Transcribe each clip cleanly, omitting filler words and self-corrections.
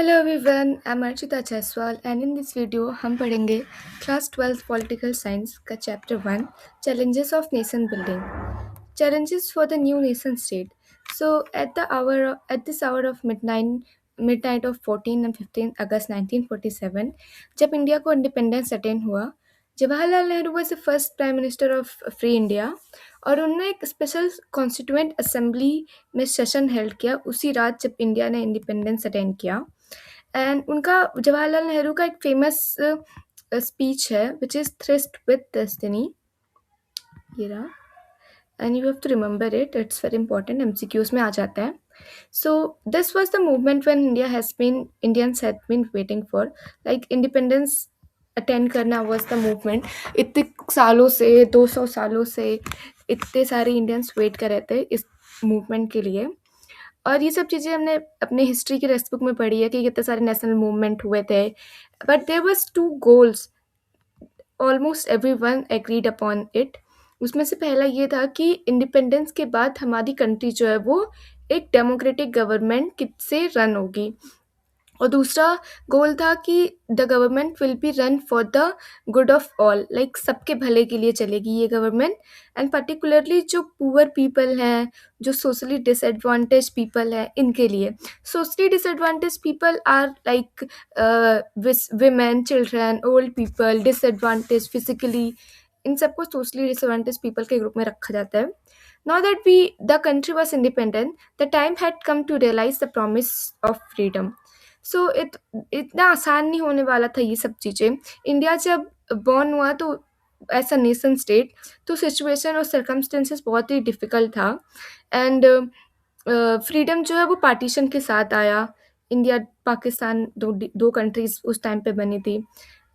Hello everyone, I am Archita Jaiswal and in this video हम पढ़ेंगे class 12th political science का chapter 1 challenges of nation building. Challenges for the new nation state. So at this hour of midnight of 14 and 15 August 1947, जब India को independence attain हुआ, Jawaharlal Nehru was the first prime minister of free India और उन्होंने एक special constituent assembly में session held किया उसी रात जब इंडिया ने इंडिपेंडेंस अटेन किया. एंड उनका जवाहरलाल नेहरू का एक फेमस स्पीच है which is tryst with destiny. ये रहा. And you have to remember it, it's very important, MCQs में आ जाता है. So this was the movement when Indians had been waiting for, like independence attend करना was the movement. इतने सालों से, 200 सालों से इतने सारे इंडियंस वेट कर रहे थे इस मूवमेंट के लिए. और ये सब चीज़ें हमने अपने हिस्ट्री के टेक्स्ट बुक में पढ़ी है कि कितने सारे नेशनल मूवमेंट हुए थे. But there was two goals, almost everyone agreed upon it. उसमें से पहला ये था कि इंडिपेंडेंस के बाद हमारी कंट्री जो है वो एक डेमोक्रेटिक गवर्नमेंट से रन होगी. और दूसरा गोल था कि the government will be run for the good of all, like सबके भले के लिए चलेगी ये गवर्नमेंट. एंड पर्टिकुलरली जो पुअर पीपल हैं, जो सोशली डिसएडवांटेज पीपल हैं, इनके लिए. Socially disadvantage people are like women, children, old people, disadvantage physically. इन सबको सोशली डिसएडवांटेज पीपल के ग्रुप में रखा जाता है. Now that the country was independent, the time had come to realise the promise of freedom. So इतना आसान नहीं होने वाला था ये सब चीज़ें. इंडिया जब बॉर्न हुआ तो एज अ नेशन स्टेट, तो सिचुएशन और सर्कमस्टेंसेस बहुत ही डिफ़िकल्ट था. एंड फ्रीडम जो है वो पार्टीशन के साथ आया. इंडिया पाकिस्तान दो कंट्रीज़ उस टाइम पे बनी थी.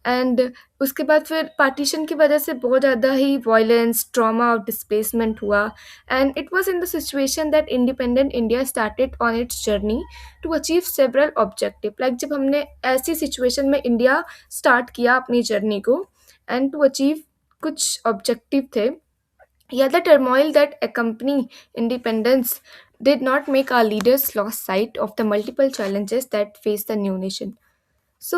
एंड उसके बाद फिर पार्टीशन की वजह से बहुत ज़्यादा ही वायलेंस, ट्रॉमा और डिस्प्लेसमेंट हुआ. And it was in the situation that independent India started on its journey to achieve several objective. Like जब हमने ऐसी सिचुएशन में इंडिया स्टार्ट किया अपनी जर्नी को एंड टू अचीव कुछ ऑब्जेक्टिव थे. Yeah, the turmoil that accompany independence did not make our leaders lose sight of the multiple challenges that face the new nation. So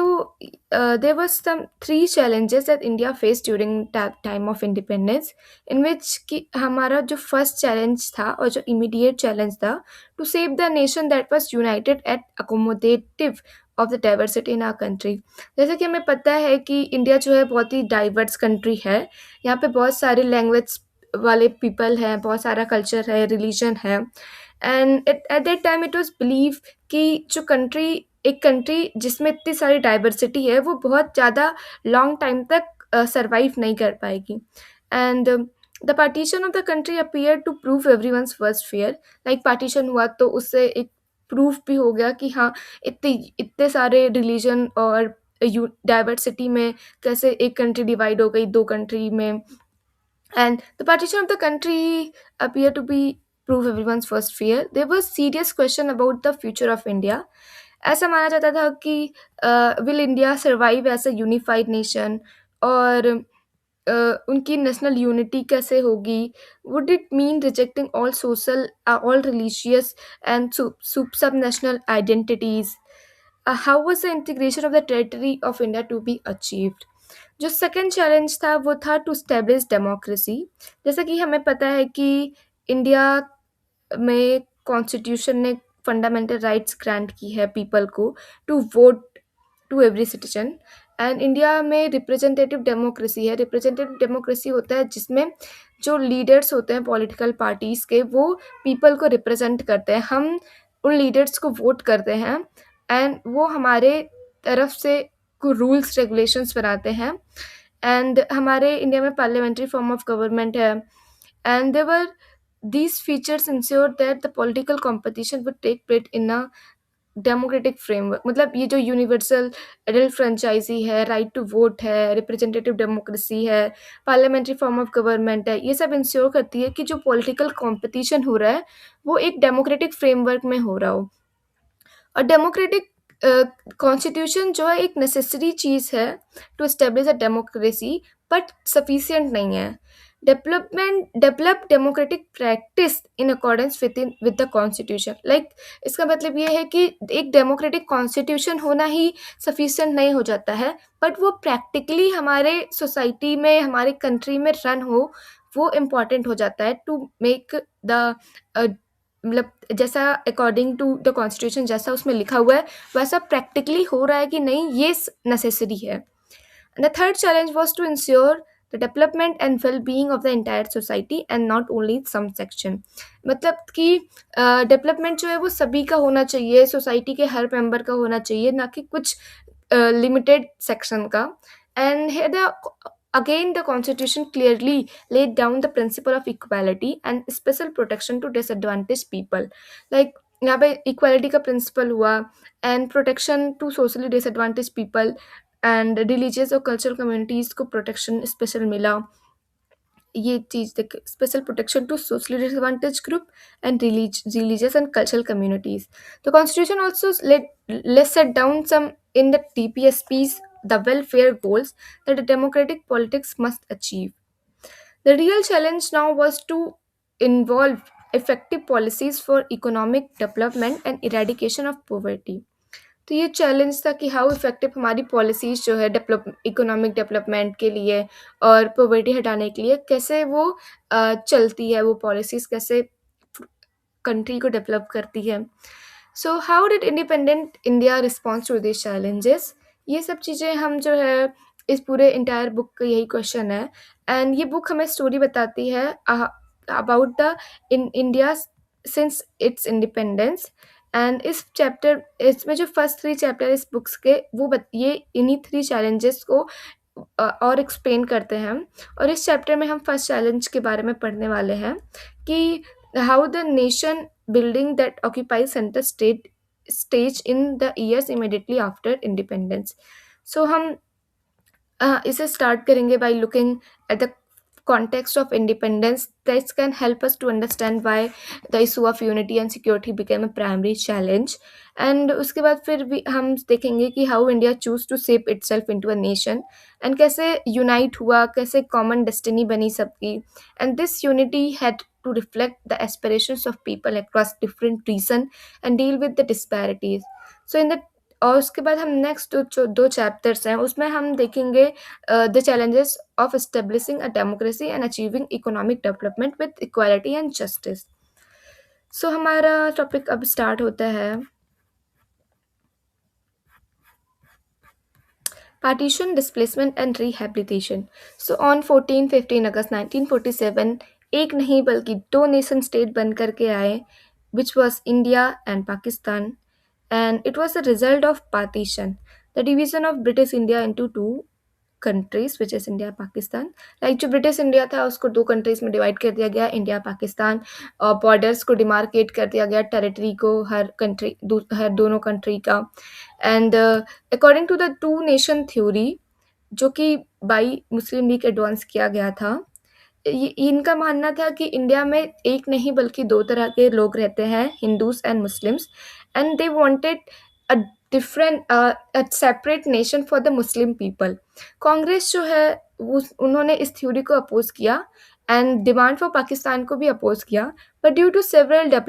there was some three challenges that India faced during that time of independence, in which कि हमारा जो first challenge था और जो immediate challenge था, to save the nation that was united and accommodative of the diversity in our country. जैसे कि हमें पता है कि इंडिया जो है बहुत ही डाइवर्स कंट्री है. यहाँ पे बहुत सारे लैंग्वेज वाले पीपल हैं, बहुत सारा कल्चर है, रिलीजन है. And at that time it was believe कि जो एक कंट्री जिसमें इतनी सारी डाइवर्सिटी है वो बहुत ज़्यादा लॉन्ग टाइम तक सर्वाइव नहीं कर पाएगी. And the partition of the country appear to prove everyone's first fear. Like partition हुआ तो उससे एक प्रूफ भी हो गया कि हाँ, इतने सारे रिलीजन और डाइवर्सिटी में कैसे एक कंट्री डिवाइड हो गई दो कंट्री में. And the partition of the country appeared to be prove everyone's first fear. There was serious question about the future of India. ऐसा माना जाता था कि will India survive as a unified nation, और उनकी नेशनल यूनिटी कैसे होगी. Would it mean rejecting all social, all religious and subnational identities. How was the integration of the territory of India to be achieved. जो second challenge था वो था to establish democracy. जैसा कि हमें पता है कि इंडिया में कॉन्स्टिट्यूशन ने फंडामेंटल राइट्स ग्रांट की है पीपल को to vote to every citizen. And India में रिप्रेजेंटेटिव डेमोक्रेसी है. रिप्रेजेंटेटिव डेमोक्रेसी होता है जिसमें जो लीडर्स होते हैं पॉलिटिकल पार्टीज़ के, वो पीपल को रिप्रेजेंट करते हैं. हम उन लीडर्स को वोट करते हैं एंड वो हमारे तरफ से कुछ रूल्स रेगुलेशंस बनाते हैं. एंड हमारे इंडिया में पार्लियामेंट्री फॉर्म ऑफ गवर्नमेंट है. And there these features ensure that the political competition would take place in a democratic framework. मतलब ये जो यूनिवर्सल एडल्ट फ्रेंचाइजी है, राइट टू वोट है, रिप्रेजेंटेटिव डेमोक्रेसी है, पार्लियामेंट्री फॉर्म ऑफ गवर्नमेंट है, ये सब इंश्योर करती है कि जो पॉलिटिकल कंपटीशन हो रहा है वो एक डेमोक्रेटिक फ्रेमवर्क में हो रहा हो. और डेमोक्रेटिक कॉन्स्टिट्यूशन जो है एक नेसेसरी चीज़ है to establish a democracy, but sufficient नहीं है. Develop democratic practice in accordance with the constitution. Like इसका मतलब ये है कि एक डेमोक्रेटिक कॉन्स्टिट्यूशन होना ही सफिशिएंट नहीं हो जाता है, बट वो प्रैक्टिकली हमारे सोसाइटी में, हमारे कंट्री में रन हो, वो इम्पॉर्टेंट हो जाता है टू मेक द मतलब जैसा अकॉर्डिंग टू द कॉन्स्टिट्यूशन जैसा उसमें लिखा हुआ है वैसा प्रैक्टिकली हो रहा है कि नहीं, ये नेसेसरी है। The third challenge was to ensure the development and well-being of the entire society and not only some section। मतलब कि डेवलपमेंट जो है वो सभी का होना चाहिए, सोसाइटी के हर मेंबर का होना चाहिए, ना कि कुछ लिमिटेड सेक्शन का। And here the again the constitution clearly laid down the principle of equality and special protection to disadvantaged people। like यहाँ पे इक्वालिटी का प्रिंसिपल हुआ and protection to socially disadvantage people and religious और cultural communities को protection special मिला। ये चीज़ देख, special protection to socially disadvantage group and religious and cultural communities. The constitution also laid set down some in the TPSPs the welfare goals that a democratic politics must achieve। The real challenge now was to involve effective policies for economic development and eradication of poverty। तो ये challenge था कि how effective हमारी policies जो है develop economic development के लिए और पॉवर्टी हटाने के लिए कैसे वो चलती है, वो पॉलिसीज़ कैसे कंट्री को डेवलप करती है। So how did independent India response to this challenges, ये सब चीज़ें हम जो है इस पूरे इंटायर बुक का यही क्वेश्चन है। एंड ये बुक हमें स्टोरी बताती है about the in India since it's independence. And इस चैप्टर इसमें जो फर्स्ट 3 चैप्टर इस बुक्स के वो ये इन्हीं 3 चैलेंजेस को और एक्सप्लेन करते हैं। और इस चैप्टर में हम फर्स्ट चैलेंज के बारे में पढ़ने वाले हैं कि how the nation building that occupy centre stage in the years immediately after independence. So हम इसे स्टार्ट करेंगे by looking at the context of independence। This can help us to understand why the issue of unity and security became a primary challenge। and उसके बाद फिर भी हम देखेंगे कि how India choose to shape itself into a nation and कैसे unite हुआ, कैसे common destiny बनी सबकी। and this unity had to reflect the aspirations of people across different region and deal with the disparities। so in the और उसके बाद हम next जो 2 चैप्टर्स हैं उसमें हम देखेंगे the challenges of establishing a democracy and achieving economic development with equality and justice. So हमारा टॉपिक अब स्टार्ट होता है partition, displacement and rehabilitation. So on 14-15 अगस्त 1947 एक नहीं बल्कि 2 नेशन स्टेट बन करके आए, which was India and Pakistan. and it was a result of partition, the division of British India into 2 countries which is India Pakistan। like जो British India था उसको 2 कंट्रीज में डिवाइड कर दिया गया, इंडिया पाकिस्तान, और बॉर्डर्स को डिमार्केट कर दिया गया, टेरिटरी को हर कंट्री हर दोनों कंट्री का। And according to the 2 nation theory जो कि बाई मुस्लिम लीग एडवांस किया गया था, इनका मानना था कि इंडिया में एक नहीं बल्कि 2 तरह के लोग रहते हैं, Hindus and Muslims. And they wanted a different a separate nation for the Muslim people. Congress जो है उन्होंने इस थ्योरी को अपोज किया एंड डिमांड फॉर पाकिस्तान को भी अपोज किया। But due to several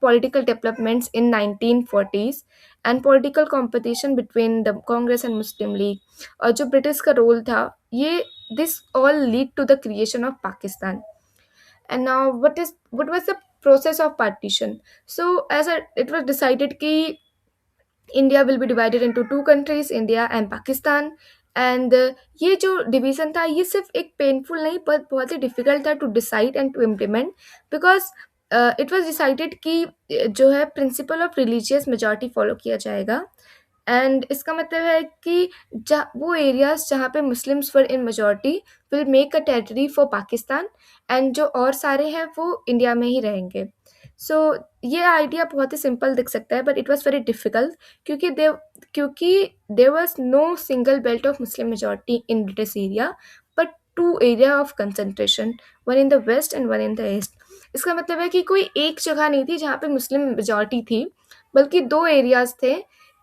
political developments in 1940s and political competition between the Congress and Muslim League और जो ब्रिटिश का रोल था, ये this all lead to the creation of Pakistan। And now what was the process of partition? So it was decided कि India will be divided into 2 countries, India and Pakistan। And ये जो division था ये सिर्फ एक painful नहीं पर बहुत ही डिफ़िकल्ट था to decide and to implement, because it was decided कि जो है principle of religious majority follow किया जाएगा। एंड इसका मतलब है कि वो एरियाज जहाँ पे Muslims were in majority will make a territory for Pakistan, and जो और सारे हैं वो इंडिया में ही रहेंगे। सो ये आइडिया बहुत ही सिंपल दिख सकता है but it was very difficult क्योंकि there was no single belt of Muslim majority in British area but 2 area of concentration, one in the west and one in the east. इसका मतलब है कि कोई एक जगह नहीं थी जहाँ पे मुस्लिम मेजॉरिटी थी, बल्कि 2 एरियाज थे।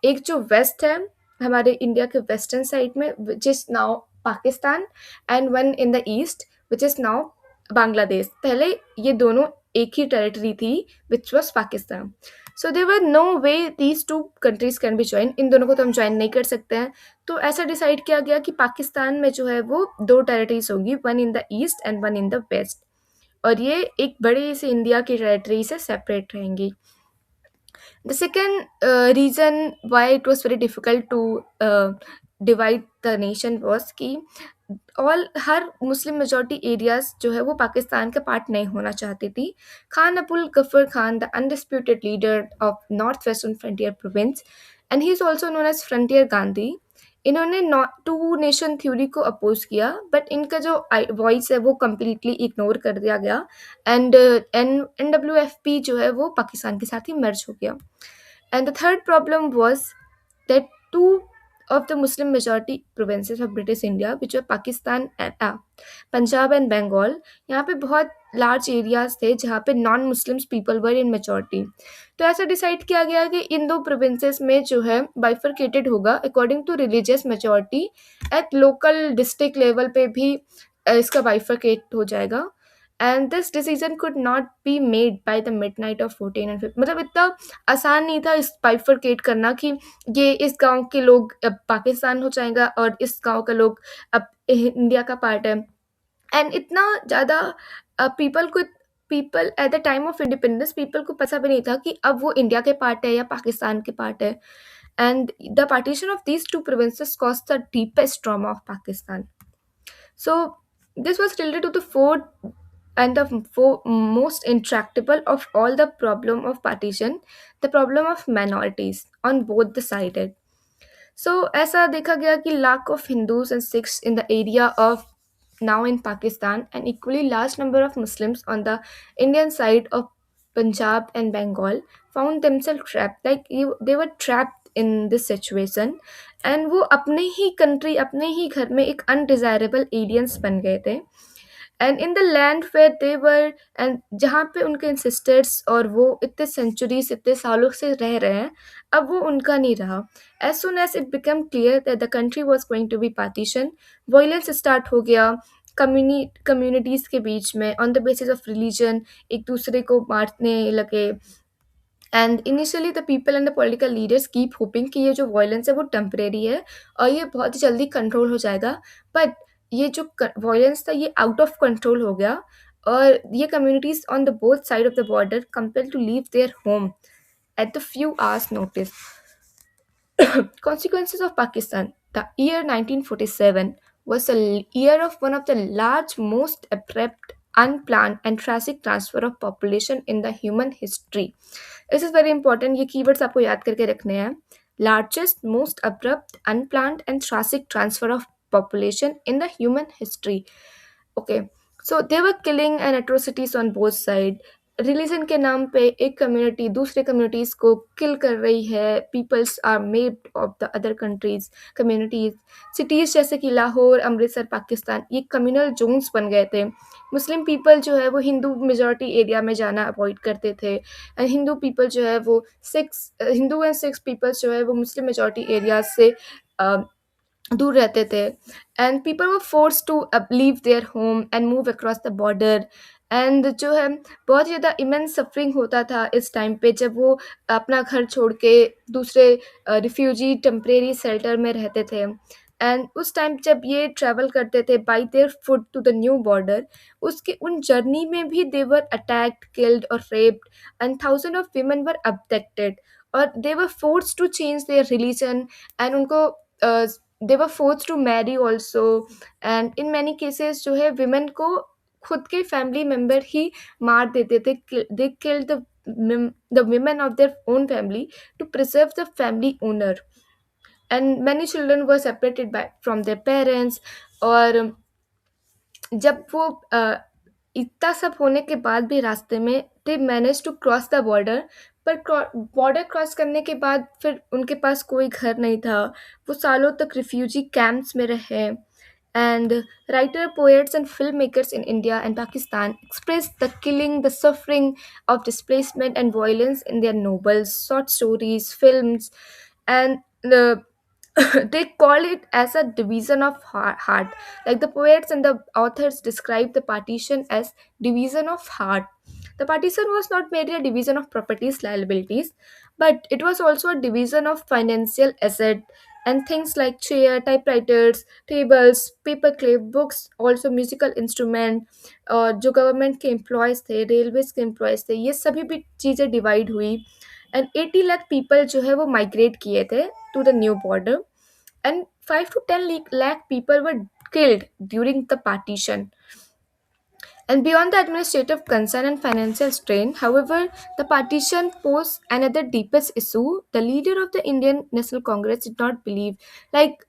एक जो वेस्ट है हमारे इंडिया के वेस्टर्न साइड में which is now Pakistan, and one in the east which is now Bangladesh, पहले ये दोनों एक ही टेरिटरी थी which was Pakistan. So there no way these two countries can be join, इन दोनों को तो हम ज्वाइन नहीं कर सकते हैं. तो ऐसा डिसाइड किया गया कि पाकिस्तान में जो है वो दो टेरिटरीज होंगी, one in the east and one in the west, और ये एक बड़े से इंडिया की टेरिटरी से सेपरेट रहेंगी. The second reason why it was very difficult to divide the nation was कि ऑल हर मुस्लिम मेजॉरिटी एरियाज जो है वो पाकिस्तान का पार्ट नहीं होना चाहती थी. Khan Abul Ghaffar Khan, the undisputed leader of North Western Frontier Province, and he is also known as Frontier Gandhi, इन्होंने टू नेशन थ्योरी को अपोज किया, बट इनका जो वॉइस है वो कम्प्लीटली इग्नोर कर दिया गया. एंड NWFP जो है वो पाकिस्तान के साथ ही मर्ज हो गया. And the third problem was that two of the Muslim majority provinces of British India, which were Pakistan and Punjab and Bengal, यहाँ पे बहुत लार्ज एरियाज थे जहाँ पे non Muslims people were in majority. तो ऐसा डिसाइड किया गया कि इन दो प्रोविंसेस में जो है बाइफरकेटेड होगा according to religious majority. At local district level पे भी इसका बाइफरकेट हो जाएगा. And this decision could not be made by the midnight of 14 and 15, मतलब इतना आसान नहीं था इस बाइफरकेट करना कि ये इस गांव के लोग अब पाकिस्तान हो जाएगा और इस गांव का लोग अब इंडिया का पार्ट है. एंड इतना ज़्यादा people at the time of independence people को पता भी नहीं था कि अब वो इंडिया के पार्ट है या पाकिस्तान के पार्ट है. And the partition of these two provinces cause the deepest trauma of Pakistan. So this was related to the fourth and the most intractable of all the problem of partition, the problem of minorities on both the sided. So ऐसा देखा गया कि lack of Hindus and Sikhs in the area of now in Pakistan, and equally large number of Muslims on the Indian side of Punjab and Bengal found themselves trapped, like they were trapped in this situation. And वो अपने ही country अपने ही घर में एक undesirable aliens बन गए थे. And in the land where they were, and जहाँ पे उनके इंसिस्टर्स और वो इतने सेंचुरीज इतने सालों से रह रहे हैं, अब वो उनका नहीं रहा. As soon as it become clear that the country was going to be partition, violence start हो गया कम्युनिटीज़ के बीच में on the basis of religion, एक दूसरे को मारने लगे. And initially the people and the political leaders keep hoping कि ये जो वायलेंस है वो टेम्परेरी है और ये बहुत ही जल्दी कंट्रोल हो जाएगा. बट ये जो वायलेंस था ये आउट ऑफ कंट्रोल हो गया और ये communities on the both side of the border compel to leave their home at the few hours notice. Consequences of Pakistan. The year 1947 was a year of one of the large, most abrupt, unplanned, and tragic transfer of population in the human history. This is very important. ये keywords आपको याद करके रखने हैं. Largest, most abrupt, unplanned, and tragic transfer of population in the human history. Okay, so they were killing and atrocities on both sides. Religion के नाम पे एक कम्युनिटी दूसरे कम्युनिटीज़ को किल कर रही है. Peoples are made of the other countries communities. Cities जैसे कि लाहौर, अमृतसर, पाकिस्तान, ये कम्युनल जोन्स बन गए थे. मुस्लिम पीपल जो है वो हिंदू मेजॉरिटी एरिया में जाना अवॉइड करते थे, एंड हिंदू पीपल जो है वो हिंदू एंड सिक्स पीपल्स जो है वो मुस्लिम मेजॉरिटी एरियाज से दूर रहते थे. And people were force to leave their home and move across the border. And जो है बहुत ज़्यादा इमेंस सफरिंग होता था इस टाइम पे जब वो अपना घर छोड़ के दूसरे रिफ्यूजी टेम्परेरी शेल्टर में रहते थे. एंड उस टाइम जब ये ट्रैवल करते थे by their foot to the new border, उसके उन जर्नी में भी दे वर अटैक्ड, किल्ड और raped, and thousand of women were abducted, और they were force to change their religion, and उनको they were force to marry also. And in many cases जो है women को खुद के फैमिली मेम्बर ही मार देते थे. They killed the women of their own family to preserve the family honor, and many children were separated from their parents. और जब वो इतना सब होने के बाद भी रास्ते में they manage to cross the border, पर बॉर्डर क्रॉस करने के बाद फिर उनके पास कोई घर नहीं था. वो सालों तक रिफ्यूजी कैंप्स में रहे. And writer, poets, and filmmakers in India and Pakistan expressed the killing, the suffering of displacement and violence in their novels, short stories, films, and the They call it as a division of heart. Like the poets and the authors describe the partition as division of heart. The partition was not merely a division of properties liabilities, but it was also a division of financial asset, and things like chair, typewriters, tables, paperclip, books, also musical instrument, और जो government के employees थे, railways के employees थे, ये सभी भी चीज़ें डिवाइड हुई। एंड 80 लाख पीपल जो है वो माइग्रेट किए थे to the new border, and 5 to 10 lakh people were killed during the partition. And beyond the administrative concern and financial strain, however, the partition posed another deepest issue. The leader of the Indian National Congress did not believe, like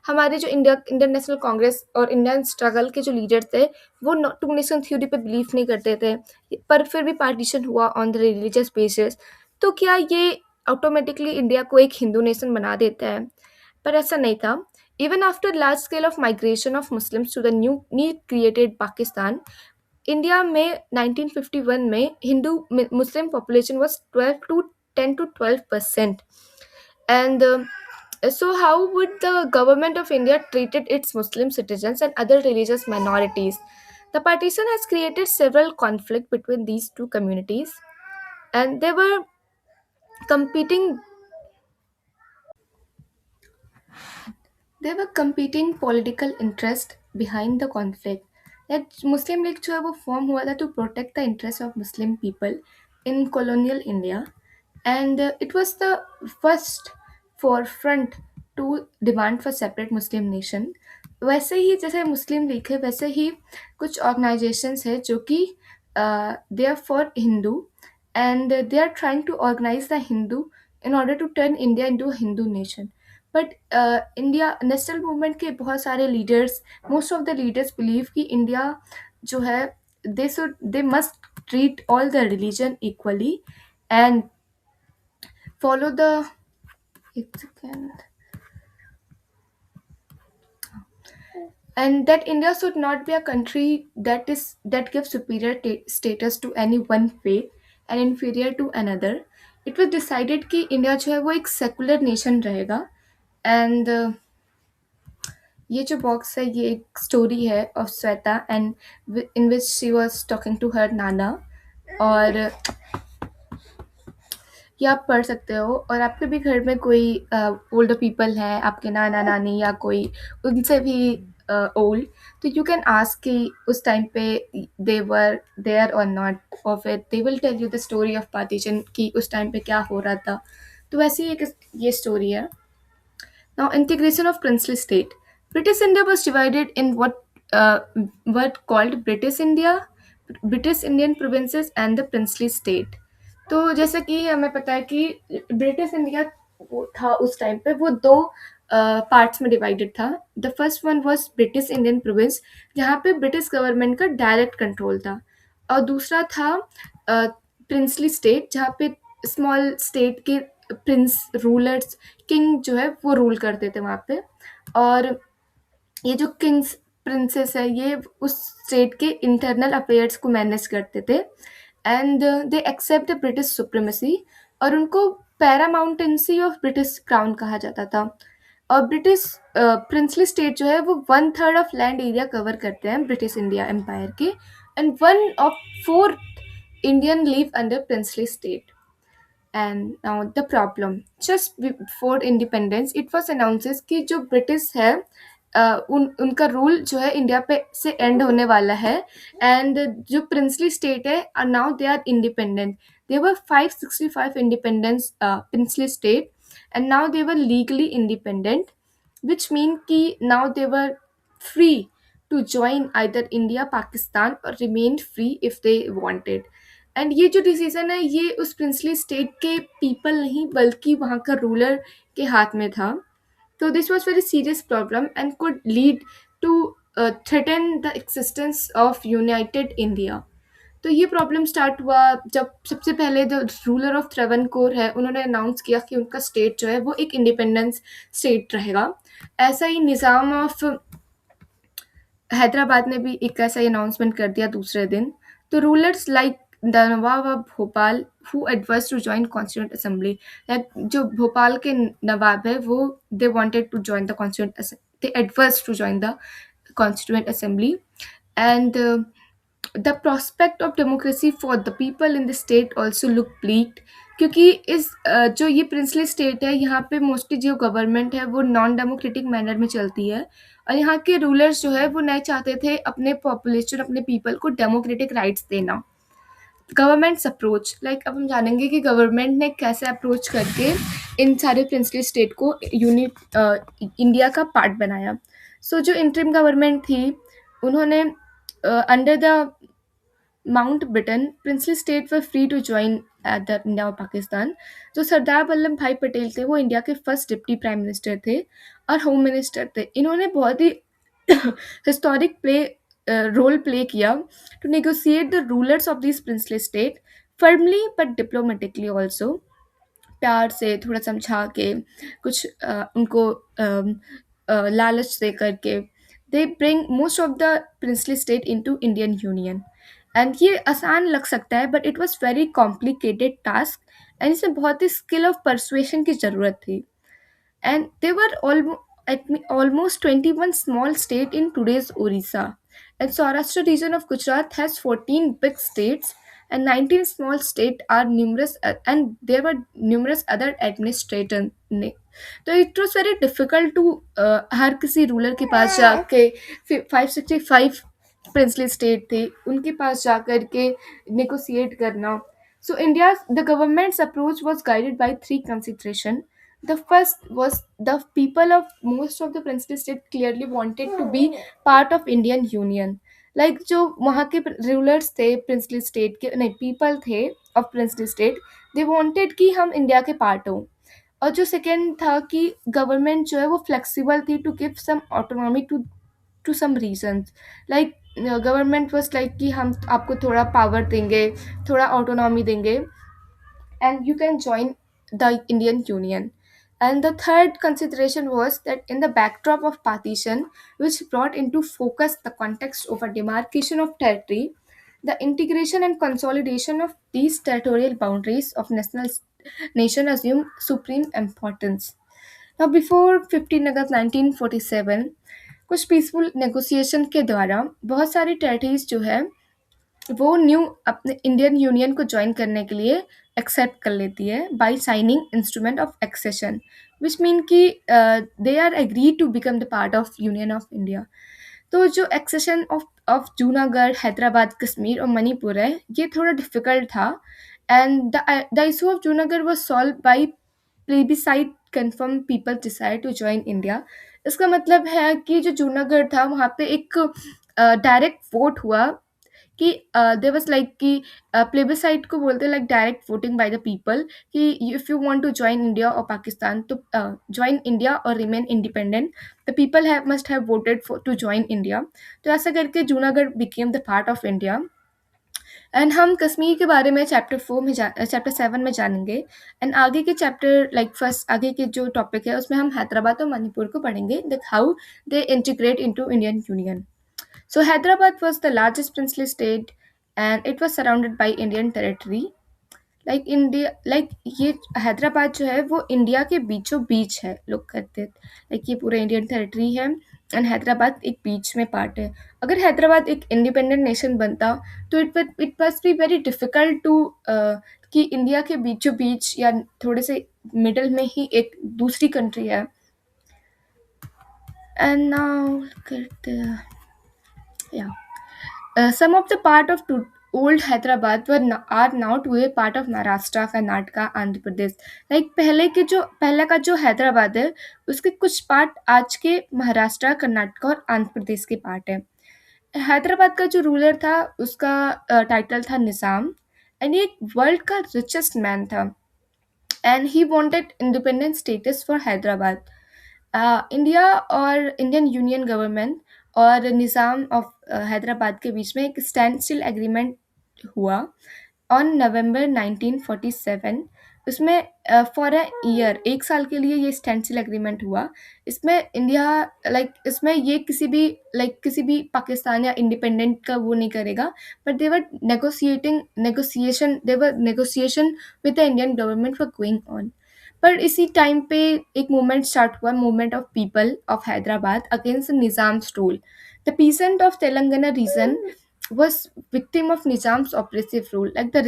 हमारे जो Indian national Congress और Indian struggle के जो leader थे, वो to nation theory पे believe नहीं करते थे, पर फिर भी पार्टीशन हुआ ऑन द रिलीजियस बेसिस। तो क्या ये ऑटोमेटिकली इंडिया को एक हिंदू नेशन बना देता है? पर ऐसा नहीं था। Even after large scale of migration of Muslims to the new created Pakistan, India में 1951 में Hindu Muslim population was 12 to 10 to 12%. And so how would the government of India treated its Muslim citizens and other religious minorities? The partition has created several conflict between these two communities, and competing there were competing political interest behind the conflict. Like Muslim League जो है वो form हुआ था to protect the interests of Muslim people in colonial India, and it was the first forefront to demand for separate Muslim nation. वैसे ही जैसे मुस्लिम league है, वैसे ही कुछ ऑर्गेनाइजेशंस है जो कि they are for Hindu, and they are trying to organise the Hindu in order to turn India into a Hindu nation. But India national movement के बहुत सारे leaders, most of the leaders believe कि इंडिया जो है, they must treat all the religion equally and follow the एक second, and that India should not be a country that gives superior status to any one faith and inferior to another. It was decided कि India जो है वो एक secular nation रहेगा। And ये जो box है ये एक स्टोरी है of Shweta, and in which she was talking to her नाना, और ये आप पढ़ सकते हो। और आपके भी घर में कोई ओल्डर पीपल हैं, आपके नाना नानी या कोई उनसे भी ओल्ड, तो यू कैन आस्क कि उस टाइम पे दे वर देयर और नॉट, और फिर they will tell you the story of partition कि उस टाइम पे क्या हो रहा था। तो वैसे ही एक ये स्टोरी है। Now, integration of princely state. British India was divided in what called British India, British Indian provinces, and the princely state. तो जैसा कि हमें पता है कि ब्रिटिश इंडिया वो था उस टाइम पे, वो दो पार्ट्स में डिवाइडेड था। The first one was British Indian province, जहाँ पे ब्रिटिश गवर्नमेंट का डायरेक्ट कंट्रोल था, और दूसरा था प्रिंसली स्टेट, जहाँ पे स्मॉल स्टेट के प्रिंस रूलर्स, किंग जो है वो रूल करते थे वहाँ पे। और ये जो किंग्स प्रिंसेस है ये उस स्टेट के इंटरनल अफेयर्स को मैनेज करते थे, and they accept the British supremacy, और उनको पैरामाउंटेंसी ऑफ ब्रिटिश क्राउन कहा जाता था। और ब्रिटिश प्रिंसली स्टेट जो है वो 1/3 ऑफ लैंड एरिया कवर करते हैं ब्रिटिश इंडिया एम्पायर के, and 1/4 Indian live under princely state. And now the problem, just before independence it was announces कि जो ब्रिटिश है उनका रूल जो है इंडिया पे से एंड होने वाला है, एंड जो प्रिंसली स्टेट है now they are independent. They were 565 independence princely state, and now they were legally independent, which mean कि now they were free to join either India, Pakistan or remain free if they wanted. And ये जो decision है ये उस princely state के people नहीं बल्कि वहाँ का रूलर के हाथ में था। तो this was very serious problem and could lead to threaten the existence of United India. तो ये प्रॉब्लम स्टार्ट हुआ जब सबसे पहले जो रूलर ऑफ त्रवनकोर है उन्होंने अनाउंस किया कि उनका स्टेट जो है वो एक इंडिपेंडेंस स्टेट रहेगा। ऐसा ही निज़ाम ऑफ हैदराबाद ने भी एक ऐसा ही अनाउंसमेंट कर दिया दूसरे दिन। तो rulers like the Nawab of Bhopal, who advised to join constituent assembly. Like जो भोपाल के नवाब है वो they wanted to join the constituent they advised to join the constituent assembly. And the prospect of democracy for the people in the state also look bleak, क्योंकि इस जो ये princely state है यहाँ पे मोस्टली जो गवर्नमेंट है वो नॉन डेमोक्रेटिक मैनर में चलती है, और यहाँ के रूलर्स जो है वो नहीं चाहते थे अपने पॉपुलेशन अपने पीपल को डेमोक्रेटिक राइट्स देना। गवर्नमेंट्स अप्रोच, लाइक अब हम जानेंगे कि गवर्नमेंट ने कैसे अप्रोच करके इन सारे प्रिंसली स्टेट को यूनिट इंडिया का पार्ट बनाया। सो जो इंटरिम गवर्नमेंट थी उन्होंने under the Mountbatten, princely state were free to join at the India और पाकिस्तान। जो सरदार वल्लभ भाई पटेल थे वो इंडिया के फर्स्ट डिप्टी प्राइम मिनिस्टर थे और होम मिनिस्टर थे। इन्होंने बहुत ही हिस्टोरिक रोल प्ले किया to negotiate the rulers of this princely state firmly but diplomatically also. प्यार से थोड़ा समझा के कुछ उनको लालच दे करके they bring most of the princely state into Indian union. And ये आसान लग सकता है but it was very complicated task, and इसमें बहुत ही स्किल ऑफ परसुएशन की ज़रूरत थी। And they were almost 21 small state in today's Orissa. And Saurashtra region of Gujarat has 14 big states and 19 small states are numerous, and there were numerous other administrators. तो it was very difficult to हर किसी ruler के पास जाके 565 princely state थे उनके पास जा कर के नेगोशिएट करना। So India the governments approach was guided by three consideration. The first was the people of most of the princely state clearly wanted to be part of Indian Union. Like जो वहाँ के rulers थे princely state के, नहीं people थे of princely state, they wanted कि हम India के पार्ट हो। और जो सेकेंड था कि गवर्नमेंट जो है वो फ्लेक्सिबल थी to give some autonomy to some regions. Like government was like कि हम आपको थोड़ा पावर देंगे, थोड़ा ऑटोनॉमी देंगे, and you can join the Indian Union. And the third consideration was that in the backdrop of partition, which brought into focus the context of a demarcation of territory, the integration and consolidation of these territorial boundaries of nation assumed supreme importance. Now, before 15 August 1947, कुछ peaceful negotiation के द्वारा बहुत सारी territories जो है वो new अपने Indian union को ज्वाइन करने के लिए एक्सेप्ट कर लेती है by signing instrument of accession, which mean कि they are agree to become the part of union of India. तो जो एक्सेशन ऑफ जूनागढ़, हैदराबाद, कश्मीर और मणिपुर है ये थोड़ा डिफिकल्ट था, and the issue of Junagadh was solve by plebiscite confirm people decide to join India. इसका मतलब है कि जो जूनागढ़ था वहाँ पे एक डायरेक्ट वोट हुआ कि देयर वाज लाइक कि प्लेबिसाइड को बोलते हैं like direct voting by the people कि if you want to join India और पाकिस्तान तो जॉइन इंडिया और remain independent, the people have must have voted for to join India. तो ऐसा करके Junagadh became the part of India. And हम कश्मीर के बारे में चैप्टर 7 में जानेंगे। एंड आगे के चैप्टर लाइक फर्स्ट आगे के जो टॉपिक है उसमें हम हैदराबाद और मणिपुर को पढ़ेंगे, that how they integrate into Indian union. So Hyderabad was the largest princely state and it was surrounded by Indian territory. Like India, like ये हैदराबाद जो है वो इंडिया के बीचों बीच है, लोग कहते हैं लाइक ये पूरा इंडियन टेरिटरी है एंड हैदराबाद एक बीच में पार्ट है। अगर हैदराबाद एक इंडिपेंडेंट नेशन बनता तो it must be very difficult to कि इंडिया के बीचों बीच या थोड़े से मिडल में ही एक दूसरी कंट्री है। एंड नाउ करते yeah. Some of the part of old Hyderabad are now today part of Maharashtra, Karnataka, Andhra Pradesh. Like पहले का जो हैदराबाद है उसके कुछ पार्ट आज के महाराष्ट्र, कर्नाटका और आंध्र प्रदेश के पार्ट है। हैदराबाद का जो रूलर था उसका टाइटल था निज़ाम, एंड ये वर्ल्ड का रिचेस्ट मैन था and he wanted independent status for Hyderabad. India और इंडियन यूनियन गवर्नमेंट और निज़ाम ऑफ हैदराबाद के बीच में एक स्टैंड स्टिल एग्रीमेंट हुआ ऑन नवंबर 1947, उसमें फॉर अ ईयर 1 साल के लिए ये स्टैंडस्टिल एग्रीमेंट हुआ। इसमें इंडिया इसमें ये किसी भी पाकिस्तान या इंडिपेंडेंट का वो नहीं करेगा, but they were negotiation with the Indian government for going on. पर इसी टाइम पे एक मूवमेंट स्टार्ट हुआ, movement of people of Hyderabad against Nizam's rule. The peasant of Telangana region was victim of Nizam's oppressive rule. The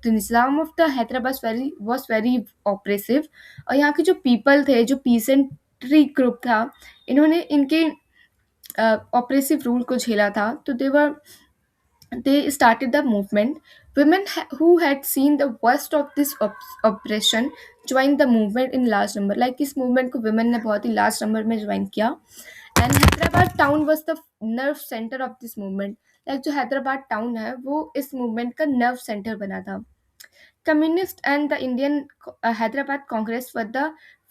Nizam of the Hyderabad was very oppressive। और यहाँ के जो people थे, जो पीसेंट्री ग्रुप था, इन्होंने इनके ऑपरेसिव रूल को झेला था। तो they started the movement. Women who had seen the worst of this oppression joined the movement in large number. Like इस movement को women ने बहुत ही large number में join किया। And Hyderabad town was the nerve center of this movement. Like जो Hyderabad town है वो इस मूवमेंट का नर्व सेंटर बना था। Communist and the Indian Hyderabad Congress were the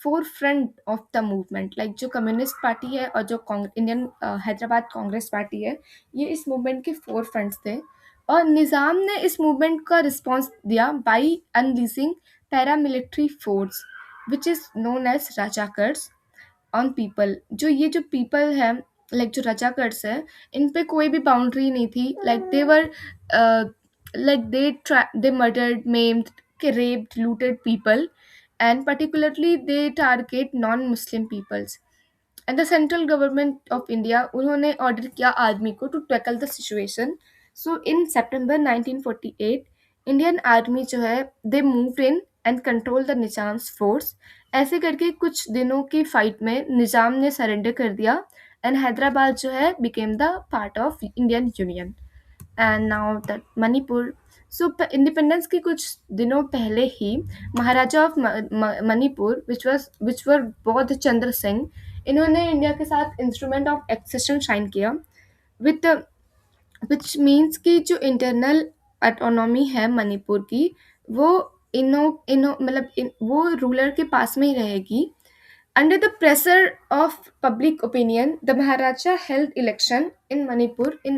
forefront of the movement। Like जो कम्युनिस्ट पार्टी है और जो इंडियन हैदराबाद कांग्रेस पार्टी है, ये इस मूवमेंट के फोर फ्रंट्स थे। और निज़ाम ने इस मूवमेंट का रिस्पॉन्स दिया by unleashing paramilitary force which is known as Razakars on people. जो पीपल है, जो रजाकर्स है, इन पे कोई भी बाउंड्री नहीं थी। They murdered, maimed, raped, looted people, and particularly they target non-Muslim peoples। And the central government of India, उन्होंने ऑर्डर किया आर्मी को to tackle the situation. So in September 1948 Indian army जो है they move in and control the Nizam's force. ऐसे करके कुछ दिनों की फाइट में निजाम ने सरेंडर कर दिया एंड हैदराबाद जो है became the part of Indian union. And now the Manipur. So independence के कुछ दिनों पहले ही महाराजा ऑफ मणिपुर विच वर बौद्ध चंद्र सिंह, इन्होंने इंडिया के साथ इंस्ट्रूमेंट ऑफ एक्सेशन साइन किया विथ विच मीन्स कि जो इंटरनल ऑटोनॉमी है मणिपुर की, वो इनो इनो वो रूलर के पास में ही रहेगी। Under the pressure of public opinion, the Maharaja held election in Manipur in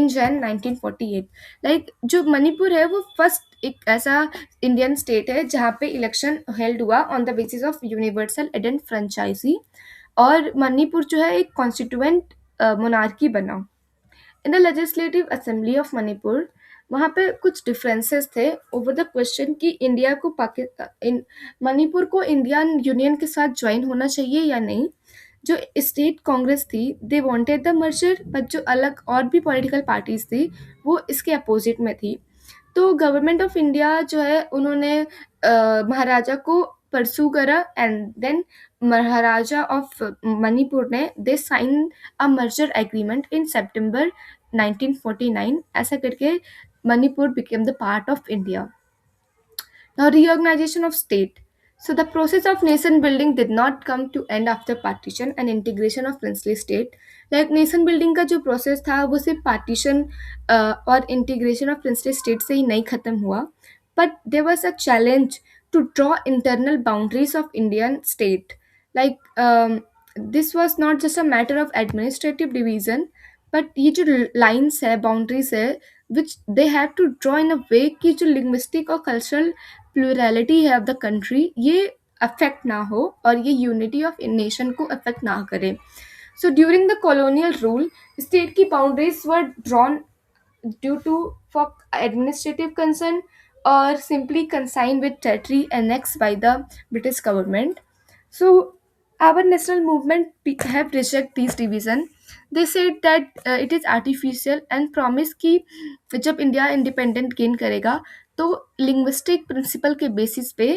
Jan 1948। Like जो मणिपुर है वो फर्स्ट एक ऐसा इंडियन स्टेट है जहाँ पे इलेक्शन हेल्ड हुआ on the basis of universal adult franchise. और मणिपुर जो है एक कॉन्स्टिट्यूएंट मोनार्की बना। In the legislative assembly of Manipur, वहाँ पे कुछ डिफरेंसेस थे ओवर द क्वेश्चन कि इंडिया को पाकिस्तान मणिपुर को इंडियन यूनियन के साथ ज्वाइन होना चाहिए या नहीं। जो स्टेट कांग्रेस थी they wanted the merger, but जो अलग और भी पॉलिटिकल पार्टीज थी वो इसके अपोजिट में थी। तो गवर्नमेंट ऑफ इंडिया जो है उन्होंने महाराजा को परसू करा and then Maharaja of Manipur ने they sign a merger agreement in सितंबर 1949। ऐसा करके Manipur became the part of India. Now, reorganization of state. So, the process of nation building did not come to end after partition and integration of princely state। Like nation building का जो process था वो सिर्फ partition और integration of princely state से ही नहीं खत्म हुआ, but there was a challenge to draw internal boundaries of Indian state। Like this was not just a matter of administrative division, but ये जो lines है, boundaries है, which they have to draw in a way कि जो linguistic और cultural plurality है of the country ये affect ना हो और ये यूनिटी ऑफ नेशन को अफेक्ट ना करे। So during the colonial rule state की boundaries were drawn due to for administrative concern or simply consigned with territory annexed by the British government। So our national movement have rejected these division। They said that it is artificial and promise कि जब India independent gain करेगा तो linguistic principle के basis पे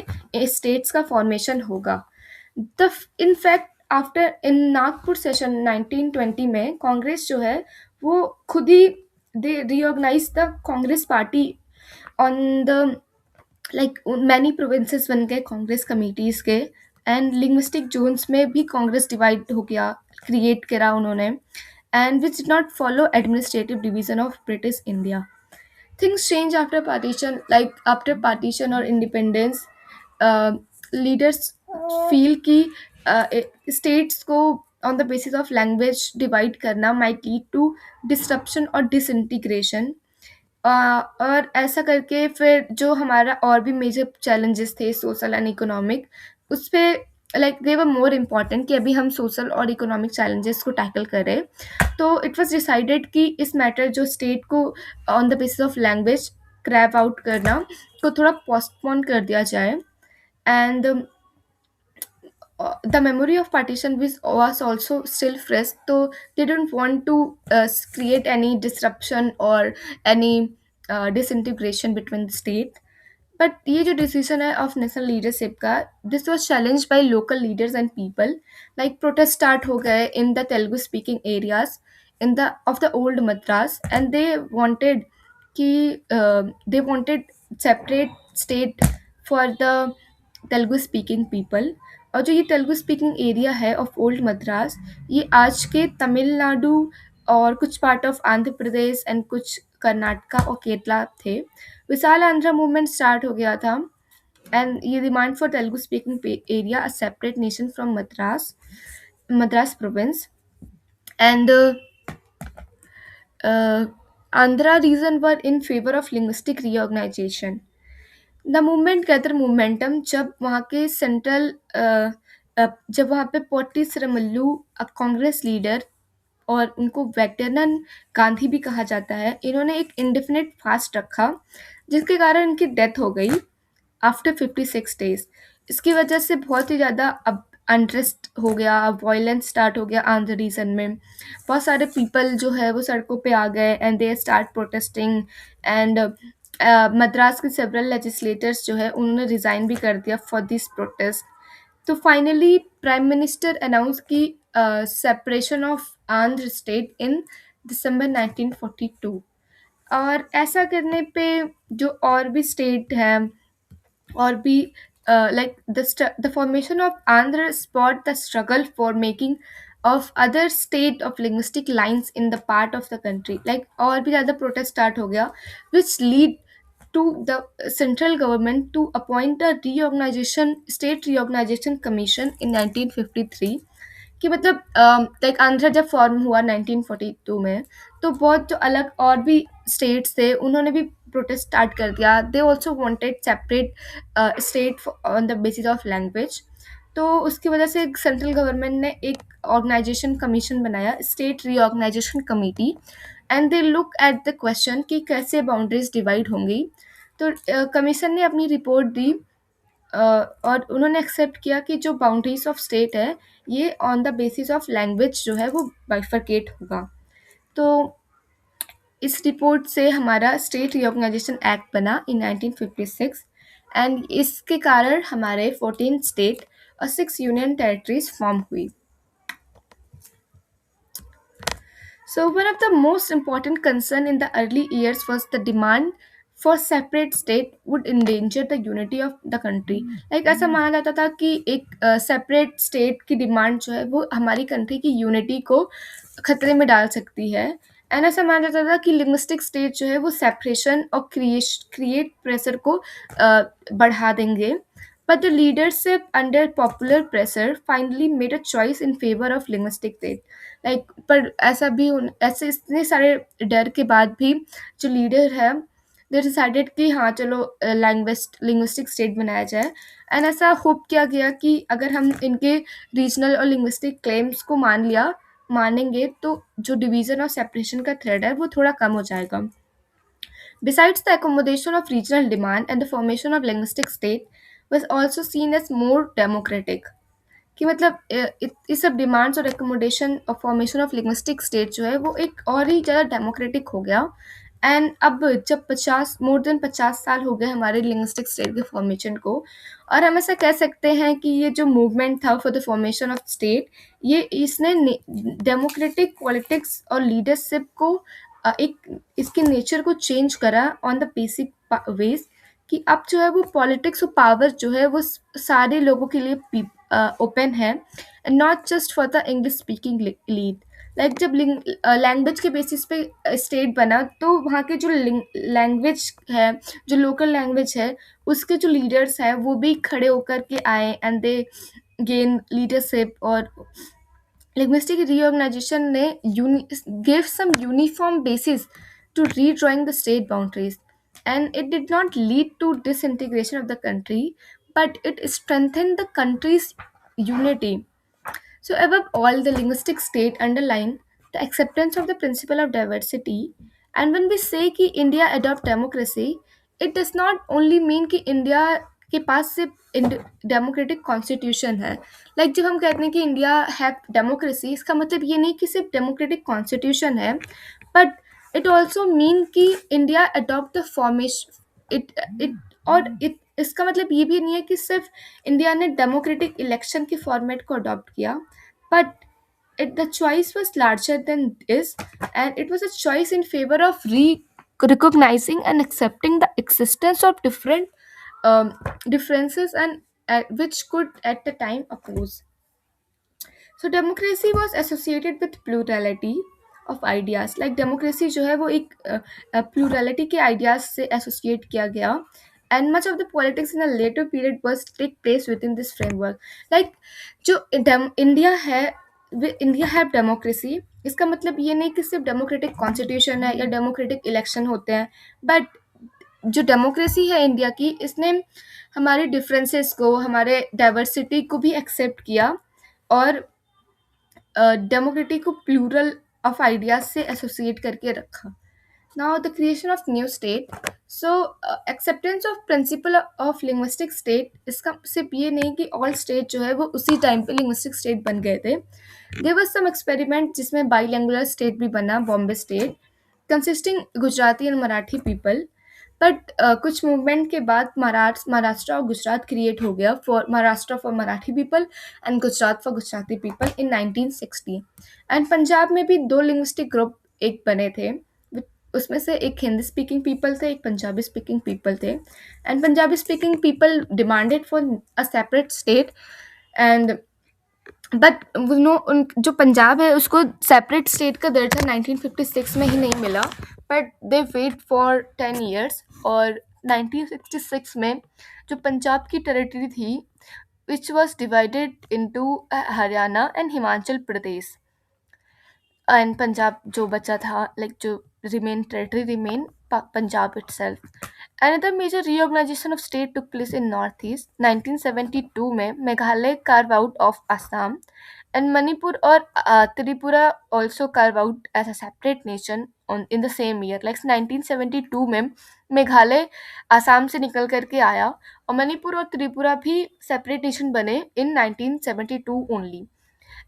states का formation होगा। The in fact after in Nagpur session 1920 में कांग्रेस जो है वो खुद ही they reorganise the Congress party on the many provinces बन गए कांग्रेस कमिटीज़ के। एंड लिंग्विस्टिक जोन्स में भी कांग्रेस डिवाइड हो गया, क्रिएट करा उन्होंने। And which did not follow administrative division of British India. Things change after partition, like after partition or independence, leaders feel कि states को on the basis of language divide करना might lead to disruption or disintegration। और ऐसा करके फिर जो हमारा और भी मेजर चैलेंजेस थे सोशल एंड इकोनॉमिक, उस पे like they were more important कि अभी हम सोशल और इकोनॉमिक चैलेंजेस को टैकल करें। तो इट वाज डिसाइडेड कि इस मैटर जो स्टेट को on the basis of language carve out करना को थोड़ा पोस्टपोन कर दिया जाए। And the memory of partition was also still fresh, so they don't want to create any disruption or any disintegration between the state. But ये जो decision है of national leadership का, this was challenge by local leaders and people. Like protest start हो गए in the Telugu speaking areas in the of the old Madras, and they wanted separate state for the Telugu speaking people. और जो ये Telugu speaking area है of old Madras, ये आज के तमिलनाडु और कुछ part of Andhra Pradesh and कुछ कर्नाटका और केरला थे। विशाल आंध्रा मूवमेंट स्टार्ट हो गया था, एंड ये demand for Telugu speaking area a separate nation from Madras province. And Andhra region were in favour of linguistic reorganisation. The movement gather momentum जब वहाँ के जब वहाँ पे पोट्टी श्रीरामुलु, कांग्रेस लीडर, और उनको वेटरन गांधी भी कहा जाता है, इन्होंने एक इंडेफिनिट फास्ट रखा जिसके कारण इनकी डेथ हो गई आफ्टर 56 डेज। इसकी वजह से बहुत ही ज़्यादा अब अनरेस्ट हो गया, वायलेंस स्टार्ट हो गया आंध्र रीजन में। बहुत सारे पीपल जो है वो सड़कों पे आ गए and they start protesting. And Madras के सेवरल लेजिस्लेटर्स जो है उन्होंने रिज़ाइन भी कर दिया फॉर दिस प्रोटेस्ट। तो फाइनली प्राइम मिनिस्टर अनाउंस की separation of Andhra state in दिसंबर 1942। और ऐसा करने पे जो और भी स्टेट हैं और भी like the formation of Andhra spot the struggle for making of other state of linguistic lines in the part of the country, like और भी ज़्यादा protest start हो गया, which lead to the central government to appoint a reorganization state reorganization commission in 1953। कि मतलब like Andhra जब form हुआ 1942 में, तो बहुत जो अलग और भी स्टेट्स थे उन्होंने भी प्रोटेस्ट स्टार्ट कर दिया। They also wanted separate state on the basis of language. तो उसकी वजह से सेंट्रल गवर्नमेंट ने एक ऑर्गेनाइजेशन कमीशन बनाया, state reorganisation committee, and they look at the question कि कैसे बाउंड्रीज डिवाइड होंगी। तो कमीशन ने अपनी रिपोर्ट दी और उन्होंने एक्सेप्ट किया कि जो बाउंड्रीज ऑफ स्टेट है ये on the basis of language जो है वो बाइफरकेट होगा। तो इस रिपोर्ट से हमारा स्टेट रिऑर्गेनाइजेशन एक्ट बना इन 1956, एंड इसके कारण हमारे 14 स्टेट और 6 यूनियन टेरिटरीज फॉर्म हुई। So one of the most important concern in the early years was the demand for separate state would endanger the unity of the country। Like ऐसा माना जाता था कि एक सेपरेट स्टेट की demand जो है वो हमारी कंट्री की यूनिटी को खतरे में डाल सकती है। एंड ऐसा माना जाता था कि लिंग्विस्टिक स्टेट जो है वो सेपरेशन और क्रिएट प्रेशर को बढ़ा देंगे। But the leadership under popular pressure finally made a choice in favor of linguistic state। Like पर ऐसे इतने सारे डर के बाद भी जो लीडर है दे डिसाइडेड कि हाँ चलो लिंग्विस्टिक स्टेट बनाया जाए। एंड ऐसा होप किया गया कि अगर हम इनके रीजनल और लिंग्विस्टिक क्लेम्स को मानेंगे तो जो डिवीज़न और सेपरेशन का थ्रेड है वो थोड़ा कम हो जाएगा। Besides, the accommodation of regional demand and the formation of linguistic state was also seen as more democratic। कि मतलब इस सब डिमांड्स और एकोमोडेशन और फॉर्मेशन ऑफ लिंग्विस्टिक स्टेट जो है वो एक और ही ज़्यादा डेमोक्रेटिक हो गया। एंड अब जब 50 साल हो गए हमारे लिंग्विस्टिक स्टेट के फॉर्मेशन को, और हम ऐसा कह सकते हैं कि ये जो मूवमेंट था for the formation of state, ये इसने डेमोक्रेटिक पॉलिटिक्स और लीडरशिप को एक इसके नेचर को चेंज करा ऑन द बेसिक वेज कि अब जो है वो पॉलिटिक्स और पावर जो है वो सारे लोगों के लिए ओपन है, and not just for the English speaking lead. Like जब लैंग्वेज के बेसिस पे स्टेट बना तो वहाँ के जो लैंग्वेज है, जो लोकल लैंग्वेज है, उसके जो लीडर्स हैं वो भी खड़े होकर के आए एंड दे गेन लीडरशिप। और लिंग्विस्टिक रीऑर्गेनाइजेशन ने give some uniform basis to redrawing the state boundaries, and it did not lead to disintegration of the country, but it strengthened the country's unity. So, above all, the linguistic state underline the acceptance of the principle of diversity. And when we say कि India adopt democracy, it does not only mean कि India के पास सिर्फ democratic constitution है. जब हम कहते हैं कि इंडिया है डेमोक्रेसी, इसका मतलब ये नहीं कि सिर्फ डेमोक्रेटिक कॉन्स्टिट्यूशन है, बट इट ऑल्सो मीन कि India adopt the formation it it इसका मतलब ये भी नहीं है कि सिर्फ इंडिया ने डेमोक्रेटिक इलेक्शन के फॉर्मेट को अडॉप्ट किया, but the choice was larger than this, and it was a choice in favor of recognizing and accepting the existence of different differences, and which could at the time oppose. So democracy was associated with plurality of ideas. Democracy जो है वो एक plurality के ideas से associate किया गया, and much of the politics in a later period was take place within this framework. Like जो India है, इंडिया है डेमोक्रेसी, इसका मतलब ये नहीं कि सिर्फ डेमोक्रेटिक कॉन्स्टिट्यूशन है या डेमोक्रेटिक इलेक्शन होते हैं, बट जो डेमोक्रेसी है इंडिया की, इसने हमारे डिफरेंसेस को, हमारे डाइवर्सिटी को भी एक्सेप्ट किया, और डेमोक्रेटी को प्लूरल ऑफ आइडियाज से एसोसिएट करके रखा. Now the creation of new state. So acceptance of principle of linguistic state, इसका सिर्फ ये नहीं कि ऑल स्टेट जो है वो उसी टाइम पे लिंग्विस्टिक स्टेट बन गए थे. देयर वाज सम एक्सपेरिमेंट जिसमें बाईलैंग्वेज स्टेट भी बना, Bombay state, consisting Gujarati and Marathi people. But कुछ मूवमेंट के बाद महाराष्ट्र और गुजरात क्रिएट हो गया, for Maharashtra for Marathi people and Gujarat for Gujarati people in 1960. And Punjab में भी दो लिंग्विस्टिक ग्रुप एक बने थे, उसमें से एक हिंदी स्पीकिंग पीपल थे, एक पंजाबी स्पीकिंग पीपल थे. And Punjabi speaking people demanded for a separate state, and but उन जो पंजाब है उसको सेपरेट स्टेट का दर्जा 1956 में ही नहीं मिला, but they wait for 10 years. और 1966 में जो पंजाब की टेरिटरी थी, which was divided into Haryana and Himachal Pradesh, and Punjab जो बचा था, जो remain territory remain Punjab itself. Another major reorganization of state took place in Northeast. 1972 में Meghalaya carve out of Assam, and Manipur और Tripura also carve out as a separate nation in the same year. 1972 में मेघालय आसाम से निकल करके आया, और मणिपुर और त्रिपुरा भी separate nation बने in 1972 only.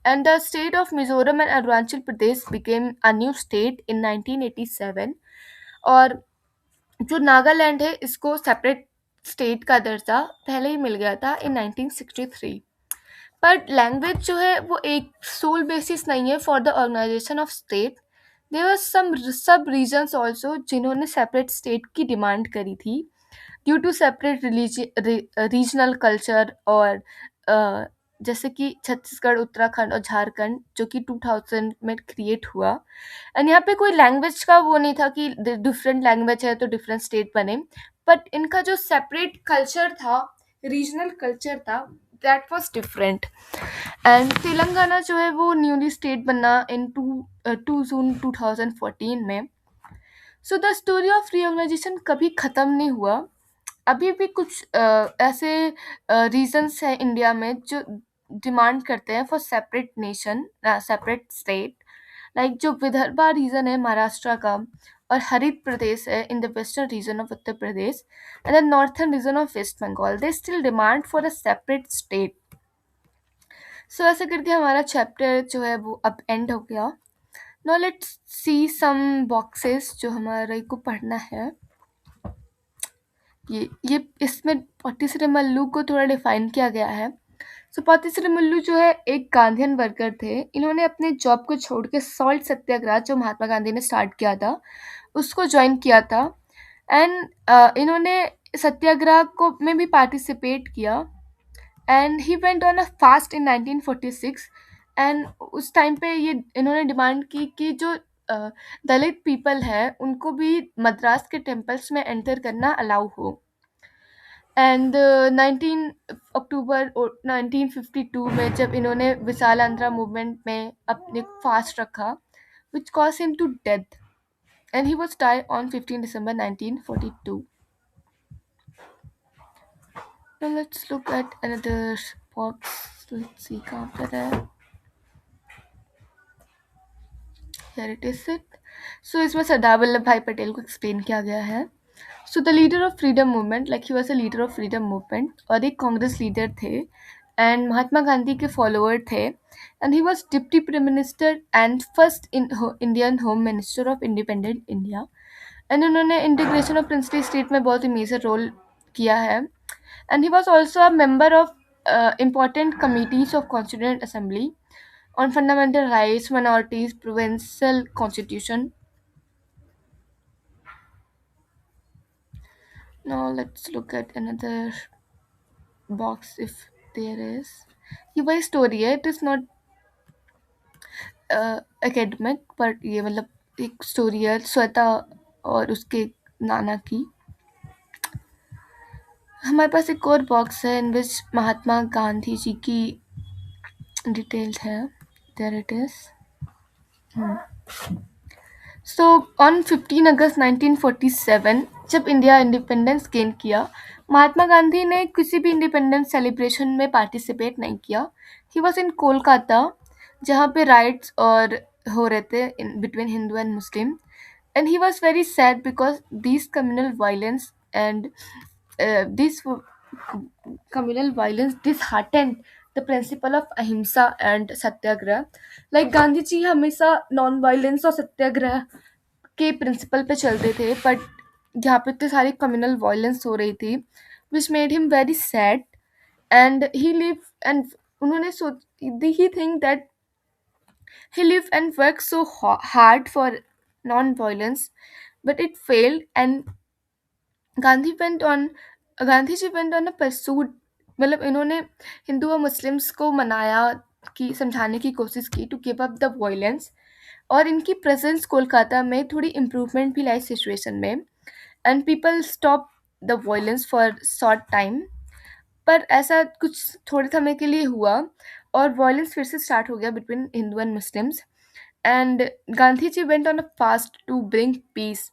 And the state of Mizoram and Arunachal Pradesh became a new state in 1987. और जो नागालैंड है इसको सेपरेट स्टेट का दर्जा पहले ही मिल गया था इन 1963. पर लैंग्वेज जो है वो एक सोल बेसिस नहीं है for the organisation of state. There were some subregions also जिन्होंने सेपरेट स्टेट की डिमांड करी थी, due to separate regional culture, और जैसे कि छत्तीसगढ़, उत्तराखंड और झारखंड जो कि 2000 में क्रिएट हुआ. एंड यहाँ पे कोई लैंग्वेज का वो नहीं था कि डिफरेंट लैंग्वेज है तो डिफरेंट स्टेट बने, बट इनका जो सेपरेट कल्चर था, रीजनल कल्चर था, that was different. And Telangana जो है वो न्यूली स्टेट बना इन 2 जून 2014 में. So the story of reorganisation कभी ख़त्म नहीं हुआ. अभी भी कुछ ऐसे रीजन्स हैं इंडिया में जो डिमांड करते हैं for separate nation, separate state. जो विदर्भा रीजन है महाराष्ट्र का, और हरित प्रदेश है in the western region of Uttar Pradesh, and the northern region of West Bengal, they still demand for a separate state. So ऐसे करके हमारा चैप्टर जो है वो अब एंड हो गया. Now let's see some boxes जो हमारे को पढ़ना है. ये इसमें पॉटी श्री मल्लू को थोड़ा डिफाइन किया गया है. सो पॉटी श्री मल्लू जो है एक गांधीयन वर्कर थे. इन्होंने अपने जॉब को छोड़ के सॉल्ट सत्याग्रह जो महात्मा गांधी ने स्टार्ट किया था उसको ज्वाइन किया था, एंड इन्होंने सत्याग्रह को में भी पार्टिसिपेट किया. And he went on a fast in 1946. And उस टाइम पे ये इन्होंने डिमांड की कि जो दलित पीपल है उनको भी मद्रास के टेम्पल्स में एंटर करना अलाउ हो. एंड 19 अक्टूबर 1952 में जब इन्होंने विशाल आंध्रा मूवमेंट में अपने फास्ट रखा, which cause him to death. and he was died on 15 December 1942. Now let's look at another box. Let's see कहाँ पर है. Here it is it. So इसमें सरदार वल्लभ भाई पटेल को एक्सप्लेन किया गया है. So the leader of freedom movement, like he was a leader of freedom movement, और एक कांग्रेस लीडर थे एंड महात्मा गांधी के फॉलोअर थे and he was deputy prime minister and first Indian home minister of independent India and उन्होंने integration of princely state में बहुत ही major role किया है and he was also a member of important committees of Constituent Assembly on fundamental rights, minorities, provincial constitution. Now let's look at another box if there is. ये वही story है. It is not academic but ये मतलब एक story है श्वेता और उसके नाना की. हमारे पास एक और बॉक्स है इन विच महात्मा गांधी जी की डिटेल्स है. There it is. So on 15 अगस्त 1947 जब इंडिया इंडिपेंडेंस गेन किया, महात्मा गांधी ने किसी भी इंडिपेंडेंस सेलिब्रेशन में पार्टिसिपेट नहीं किया. ही वॉज इन कोलकाता जहाँ पे राइट्स और हो रहे थे between Hindu and Muslim and he was very sad because these communal violence and this communal violence disheartened the principle of ahimsa and satyagrah. Like Gandhi ji हमेशा नॉन वायलेंस और सत्याग्रह के प्रिंसिपल पे चलते थे बट यहाँ पे इतनी सारी कम्युनल वायलेंस हो रही थी which made him very sad and he live and उन्होंने सोच he think that he lived and worked so hard for non-violence, but it failed, and Gandhi went on Gandhi ji went on a pursuit. मतलब इन्होंने हिंदू और Muslims को मनाया कि समझाने की कोशिश की to give up the violence और इनकी प्रेजेंस कोलकाता में थोड़ी इम्प्रूवमेंट भी लाई सिचुएशन में and people stop the violence for short time. पर ऐसा कुछ थोड़े समय के लिए हुआ और वायलेंस फिर से स्टार्ट हो गया between Hindu and Muslims and Gandhi ji went on a fast to bring peace.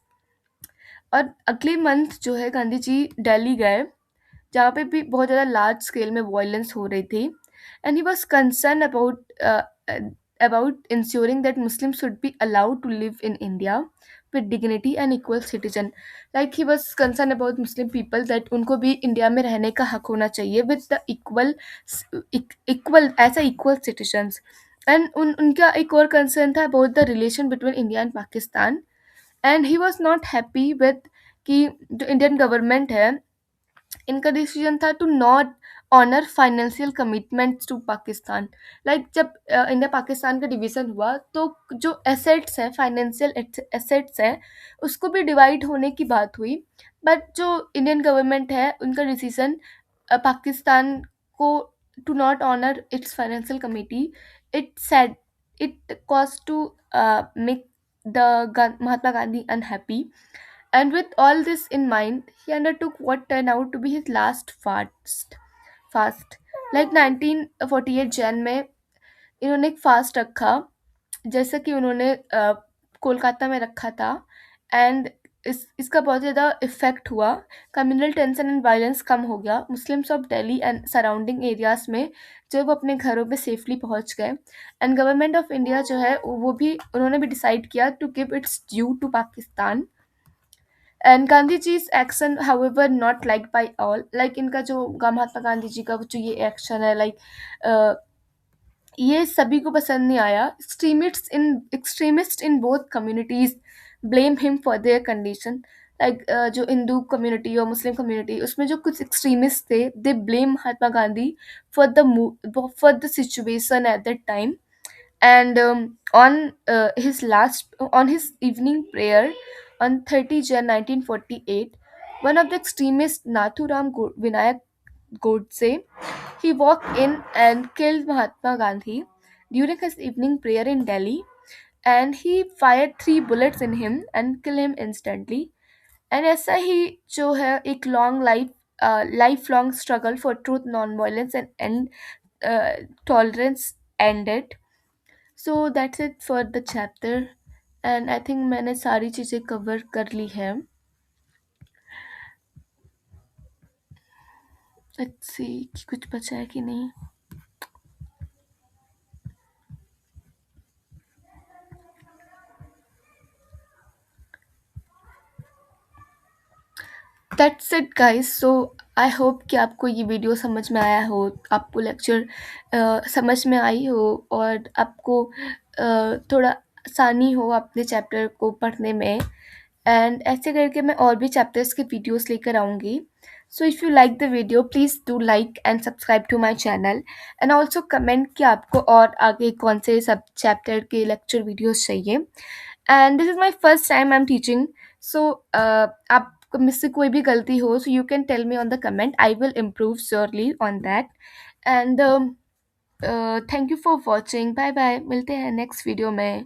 और अगले मंथ जो है गांधी जी दिल्ली गए जहाँ पे भी बहुत ज़्यादा लार्ज स्केल में वायलेंस हो रही थी and he was concern about ensuring that Muslim should be allowed to live in India with dignity and equal citizen. Like he was concern about Muslim people that उनको भी India में रहने का हक होना चाहिए with the equal as a equal citizens. And उनका एक और कंसर्न था about the relation between India and Pakistan and he was not happy with कि जो इंडियन गवर्नमेंट है इनका डिसीजन था to not honour financial commitments to Pakistan. Like जब इंडिया पाकिस्तान का डिवीज़न हुआ तो जो एसेट्स हैं फाइनेंशियल एसेट्स हैं उसको भी डिवाइड होने की बात हुई बट जो इंडियन गवर्नमेंट है उनका डिसीजन पाकिस्तान को to not honour its financial committee it said it cause to make the Mahatma Gandhi unhappy. And with all this in mind, he undertook what turned out to be his last fast. Like 1948 Jain में इन्होंने एक fast रखा जैसा कि उन्होंने कोलकाता में रखा था एंड इसका बहुत ज़्यादा इफ़ेक्ट हुआ. कम्युनल टेंशन एंड वायलेंस कम हो गया. Muslims of Delhi and surrounding areas में जो वो अपने घरों में सेफली पहुंच गए एंड गवर्नमेंट ऑफ इंडिया जो है वो भी उन्होंने भी डिसाइड किया to give its due to Pakistan. And Gandhi ji is action however not like by all. Like इनका जो महात्मा गांधी जी का जो ये एक्शन है लाइक ये सभी को पसंद नहीं आया. Extremist in both communities blame him for their condition. Like जो हिंदू कम्युनिटी और मुस्लिम कम्युनिटी उसमें जो कुछ एक्सट्रीमिस्ट थे they blame Mahatma Gandhi for the situation at that time. And on his evening prayer on 30 Jan 1948, one of the extremists Nathuram Vinayak Godse, he walked in and killed Mahatma Gandhi during his evening prayer in Delhi, and he fired 3 bullets in him and killed him instantly. And ऐसा ही जो है एक life long struggle for truth non violence and tolerance ended. So that's it for the chapter. And I think मैंने सारी चीज़ें cover कर ली हैं। Let's see कि कुछ बचा है कि नहीं। That's it guys. So I hope कि आपको ये वीडियो समझ में आया हो, आपको लेक्चर समझ में आई हो और आपको थोड़ा आसानी हो अपने चैप्टर को पढ़ने में। एंड ऐसे करके मैं और भी चैप्टर्स के वीडियोस लेकर आऊँगी। So if you like the video please do like and subscribe to my channel and also comment कि आपको और आगे कौन से सब चैप्टर के लेक्चर वीडियोस चाहिए। And this is my first time I am teaching. So आप मुझसे कोई भी गलती हो so you can tell me on the comment, I will improve surely on that. And thank you for watching. Bye bye, मिलते हैं next video में।